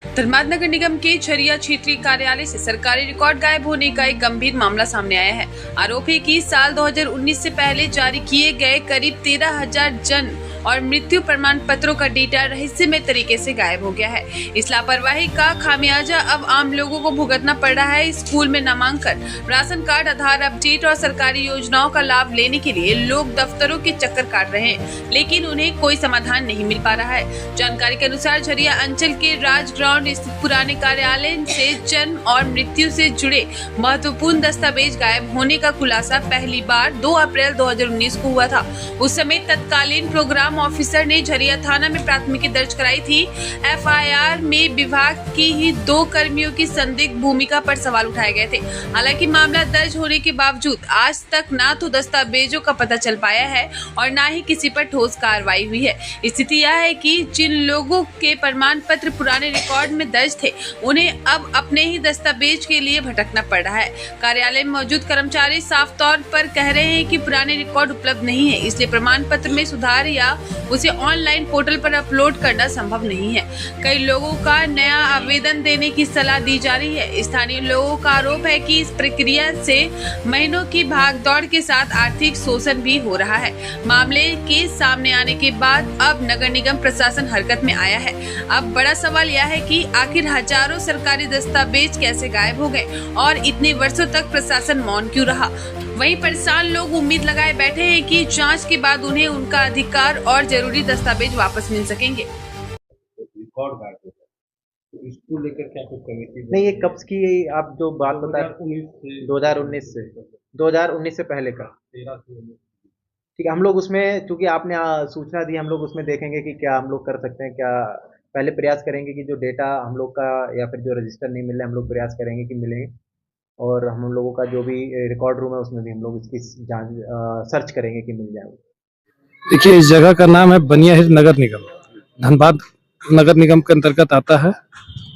धनबाद नगर निगम के झरिया क्षेत्रीय कार्यालय से सरकारी रिकॉर्ड गायब होने का एक गंभीर मामला सामने आया है। आरोप है कि साल 2019 से पहले जारी किए गए करीब 13,000 जन्म और मृत्यु प्रमाण पत्रों का डेटा रहस्यमय तरीके से गायब हो गया है। इस लापरवाही का खामियाजा अब आम लोगों को भुगतना पड़ रहा है। स्कूल में नामांकन, राशन कार्ड, आधार अपडेट और सरकारी योजनाओं का लाभ लेने के लिए लोग दफ्तरों के चक्कर काट रहे हैं, लेकिन उन्हें कोई समाधान नहीं मिल पा रहा है। जानकारी के अनुसार झरिया अंचल के राज ग्राउंड स्थित पुराने कार्यालय से जन्म और मृत्यु से जुड़े महत्वपूर्ण दस्तावेज गायब होने का खुलासा पहली बार 2 अप्रैल 2019 को हुआ था। उस समय तत्कालीन प्रोग्राम ऑफिसर ने झरिया थाना में प्राथमिकी दर्ज कराई थी। एफआईआर में विभाग की ही 2 कर्मियों की संदिग्ध भूमिका पर सवाल उठाए गए थे। हालांकि मामला दर्ज होने के बावजूद आज तक ना तो दस्तावेजों का पता चल पाया है और ना ही किसी पर ठोस कार्रवाई हुई है। स्थिति यह है कि जिन लोगों के प्रमाण पत्र पुराने रिकॉर्ड में दर्ज थे, उन्हें अब अपने ही दस्तावेज के लिए भटकना पड़ रहा है। कार्यालय में मौजूद कर्मचारी साफ तौर पर कह रहे हैं कि पुराने रिकॉर्ड उपलब्ध नहीं है, इसलिए प्रमाण पत्र में सुधार या उसे ऑनलाइन पोर्टल पर अपलोड करना संभव नहीं है। कई लोगों का नया आवेदन देने की सलाह दी जा रही है। स्थानीय लोगों का आरोप है कि इस प्रक्रिया से महीनों की भागदौड़ के साथ आर्थिक शोषण भी हो रहा है। मामले के सामने आने के बाद अब नगर निगम प्रशासन हरकत में आया है। अब बड़ा सवाल यह है कि आखिर हजारों सरकारी दस्तावेज कैसे गायब हो गए और इतने वर्षों तक प्रशासन मौन क्यों रहा। वहीं परेशान लोग उम्मीद लगाए बैठे हैं कि जांच के बाद उन्हें उनका अधिकार और जरूरी दस्तावेज वापस मिल सकेंगे। रिकॉर्ड गायब हो गया, तो इसको लेकर क्या कुछ कमेटी नहीं, ये कब की आप जो बात बता 2019 से पहले का 13 से 19। ठीक है, हम लोग उसमें चूंकि आपने सूचना दी, हम लोग उसमें देखेंगे कि क्या हम लोग कर सकते हैं। क्या पहले प्रयास करेंगे कि जो डेटा हम लोग का या फिर जो रजिस्टर नहीं मिल रहा, हम लोग प्रयास करेंगे कि मिले, और हम लोगों का जो भी रिकॉर्ड रूम है उसमें भी हम लोग इसकी जांच सर्च करेंगे कि मिल जाए। देखिए, इस जगह का नाम है बनिया हिल नगर निगम, धनबाद नगर निगम के अंतर्गत आता है।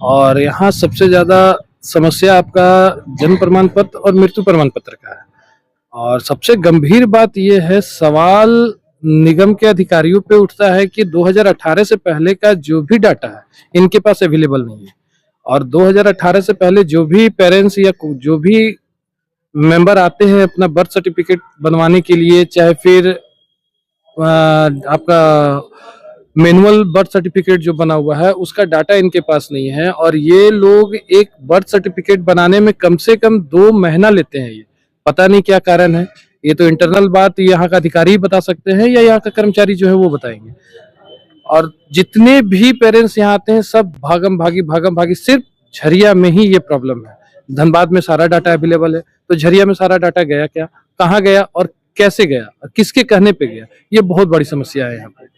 और यहाँ सबसे ज्यादा समस्या आपका जन्म प्रमाण पत्र और मृत्यु प्रमाण पत्र का है। और सबसे गंभीर बात यह है, सवाल निगम के अधिकारियों पे उठता है कि 2018 से पहले का जो भी डाटा है इनके पास अवेलेबल नहीं है। और 2018 से पहले जो भी पेरेंट्स या जो भी मेंबर आते हैं अपना बर्थ सर्टिफिकेट बनवाने के लिए, चाहे फिर आपका मैनुअल बर्थ सर्टिफिकेट जो बना हुआ है उसका डाटा इनके पास नहीं है। और ये लोग एक बर्थ सर्टिफिकेट बनाने में कम से कम 2 महीना लेते हैं। ये पता नहीं क्या कारण है। ये तो इंटरनल बात यहाँ का अधिकारी ही बता सकते हैं या यहाँ का कर्मचारी जो है वो बताएंगे। और जितने भी पेरेंट्स यहाँ आते हैं सब भागम भागी सिर्फ झरिया में ही ये प्रॉब्लम है। धनबाद में सारा डाटा अवेलेबल है, तो झरिया में सारा डाटा गया क्या, कहाँ गया और कैसे गया और किसके कहने पे गया, ये बहुत बड़ी समस्या है यहाँ पे।